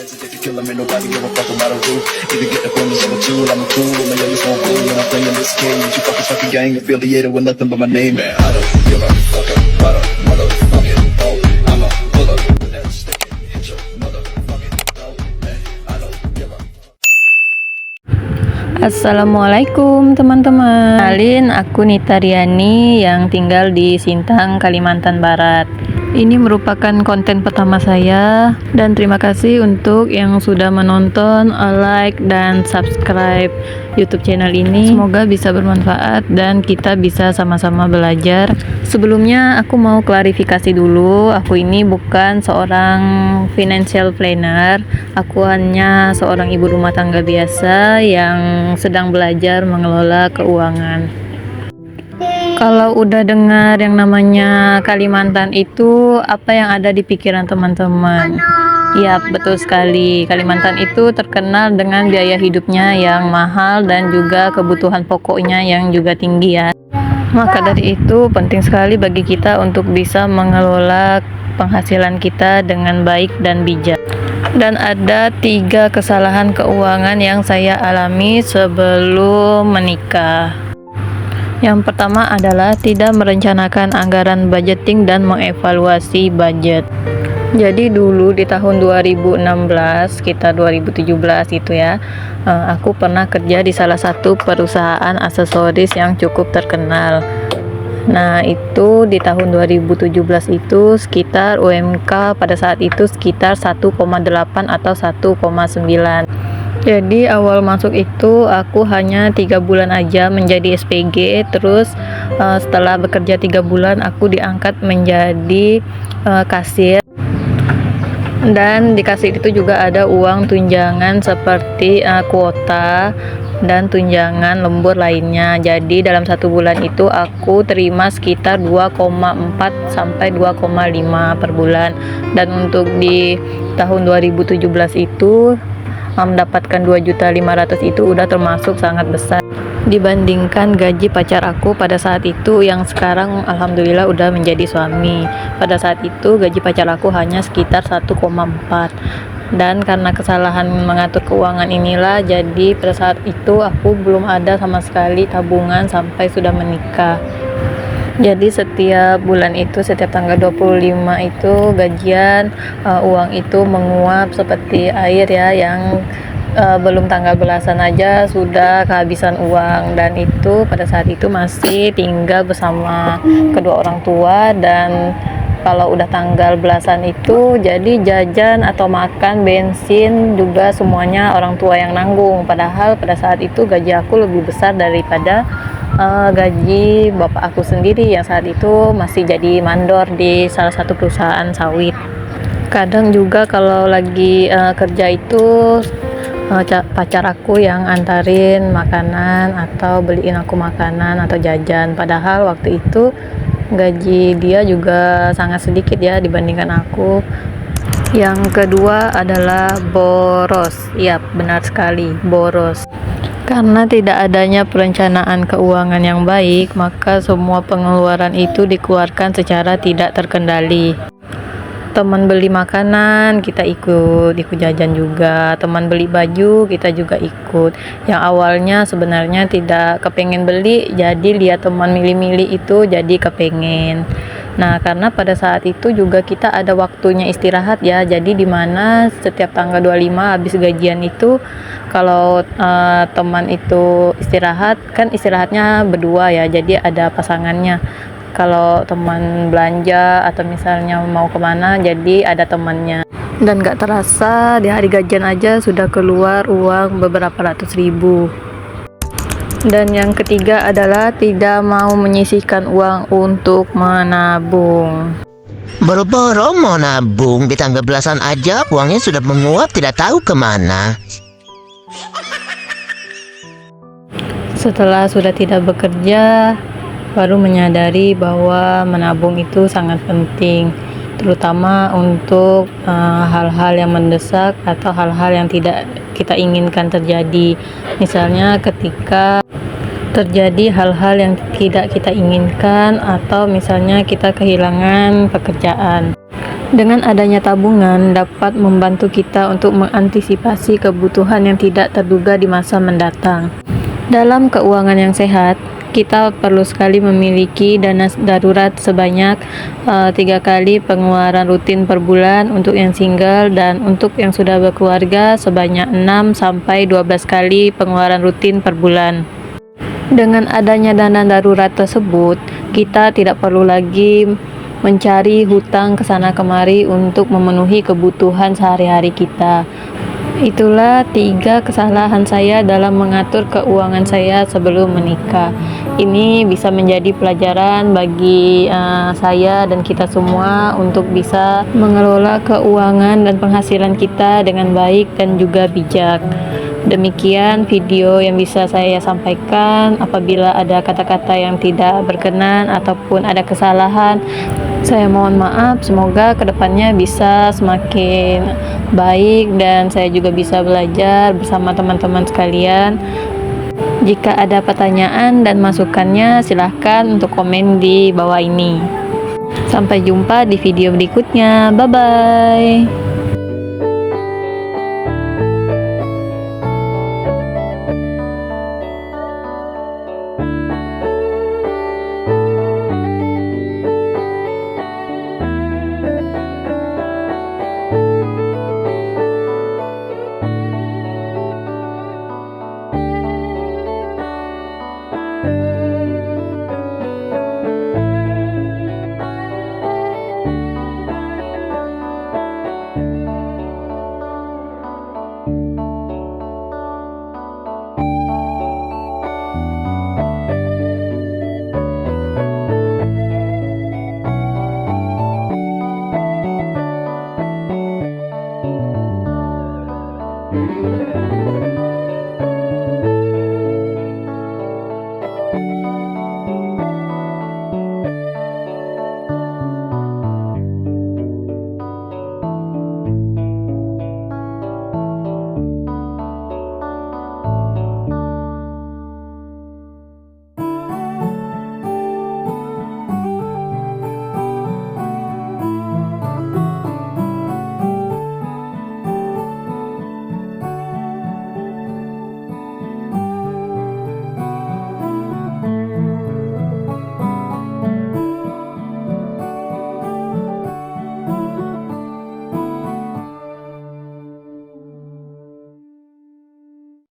hesitate to kill him, ain't nobody give a fuck about a roof. Either get up on this or two, I'm a fool, my name is no fool, and I'm playing this game. You fucking gang affiliated with nothing but my name, man. I don't give a fuck about a motherfucking hoe. I'm a pull up with that stick and hit your motherfucking throat, man. I don't give a Assalamualaikum teman-teman. Kenalin, aku Nita Riani yang tinggal di Sintang, Kalimantan Barat. Ini merupakan konten pertama saya dan terima kasih untuk yang sudah menonton, like dan subscribe YouTube channel ini. Semoga bisa bermanfaat dan kita bisa sama-sama belajar. Sebelumnya aku mau klarifikasi dulu, aku ini bukan seorang financial planner. Aku hanya seorang ibu rumah tangga biasa yang sedang belajar mengelola keuangan. Kalau udah dengar yang namanya Kalimantan itu, apa yang ada di pikiran teman-teman? Ya, betul sekali. Kalimantan itu terkenal dengan biaya hidupnya yang mahal dan juga kebutuhan pokoknya yang juga tinggi ya. Maka dari itu penting sekali bagi kita untuk bisa mengelola penghasilan kita dengan baik dan bijak. Dan ada 3 kesalahan keuangan yang saya alami sebelum menikah. Yang pertama adalah tidak merencanakan anggaran budgeting dan mengevaluasi budget. Jadi dulu di tahun 2016, sekitar 2017 itu ya, aku pernah kerja di salah satu perusahaan aksesoris yang cukup terkenal. Nah itu di tahun 2017 itu sekitar UMK pada saat itu sekitar 1,8 atau 1,9. Jadi awal masuk itu aku hanya 3 bulan aja menjadi SPG. Terus setelah bekerja 3 bulan aku diangkat menjadi kasir. Dan di kasir itu juga ada uang tunjangan seperti kuota dan tunjangan lembur lainnya. Jadi dalam 1 bulan itu aku terima sekitar 2,4 sampai 2,5 per bulan. Dan untuk di tahun 2017 itu mendapatkan 2.500.000 itu udah termasuk sangat besar dibandingkan gaji pacar aku pada saat itu yang sekarang alhamdulillah udah menjadi suami. Pada saat itu gaji pacar aku hanya sekitar 1,4. Dan karena kesalahan mengatur keuangan inilah, jadi pada saat itu aku belum ada sama sekali tabungan sampai sudah menikah. Jadi setiap bulan itu, setiap tanggal 25 itu gajian, uang itu menguap seperti air ya, yang belum tanggal belasan aja sudah kehabisan uang. Dan itu pada saat itu masih tinggal bersama kedua orang tua, dan kalau udah tanggal belasan itu jadi jajan atau makan, bensin juga semuanya orang tua yang nanggung. Padahal pada saat itu gaji aku lebih besar daripada gaji bapak aku sendiri yang saat itu masih jadi mandor di salah satu perusahaan sawit. Kadang juga kalau lagi kerja itu pacar aku yang antarin makanan atau beliin aku makanan atau jajan. Padahal waktu itu gaji dia juga sangat sedikit ya dibandingkan aku. Yang kedua adalah boros. Yap, benar sekali, boros. Karena tidak adanya perencanaan keuangan yang baik, maka semua pengeluaran itu dikeluarkan secara tidak terkendali. Teman beli makanan, kita ikut jajan juga. Teman beli baju, kita juga ikut. Yang awalnya sebenarnya tidak kepengen beli, jadi lihat teman milih-milih itu jadi kepengen. Nah, karena pada saat itu juga kita ada waktunya istirahat ya. Jadi dimana setiap tanggal 25 habis gajian itu, kalau teman itu istirahat, kan istirahatnya berdua ya. Jadi ada pasangannya. Kalau teman belanja atau misalnya mau kemana, jadi ada temannya. Dan gak terasa di hari gajian aja sudah keluar uang beberapa ratus ribu. Dan yang ketiga adalah tidak mau menyisihkan uang untuk menabung. Boro-boro mau nabung, di tanggal belasan aja uangnya sudah menguap tidak tahu kemana. Setelah sudah tidak bekerja, baru menyadari bahwa menabung itu sangat penting, terutama untuk hal-hal yang mendesak atau hal-hal yang tidak kita inginkan terjadi. Misalnya ketika terjadi hal-hal yang tidak kita inginkan, atau misalnya kita kehilangan pekerjaan. Dengan adanya tabungan dapat membantu kita untuk mengantisipasi kebutuhan yang tidak terduga di masa mendatang. Dalam keuangan yang sehat, kita perlu sekali memiliki dana darurat sebanyak 3 kali pengeluaran rutin per bulan untuk yang single, dan untuk yang sudah berkeluarga sebanyak 6 sampai 12 kali pengeluaran rutin per bulan. Dengan adanya dana darurat tersebut, kita tidak perlu lagi mencari hutang kesana kemari untuk memenuhi kebutuhan sehari-hari kita. Itulah 3 kesalahan saya dalam mengatur keuangan saya sebelum menikah. Ini bisa menjadi pelajaran bagi saya dan kita semua untuk bisa mengelola keuangan dan penghasilan kita dengan baik dan juga bijak. Demikian video yang bisa saya sampaikan. Apabila ada kata-kata yang tidak berkenan ataupun ada kesalahan, saya mohon maaf. Semoga kedepannya bisa semakin baik dan saya juga bisa belajar bersama teman-teman sekalian. Jika ada pertanyaan dan masukannya, silahkan untuk komen di bawah ini. Sampai jumpa di video berikutnya. Bye-bye.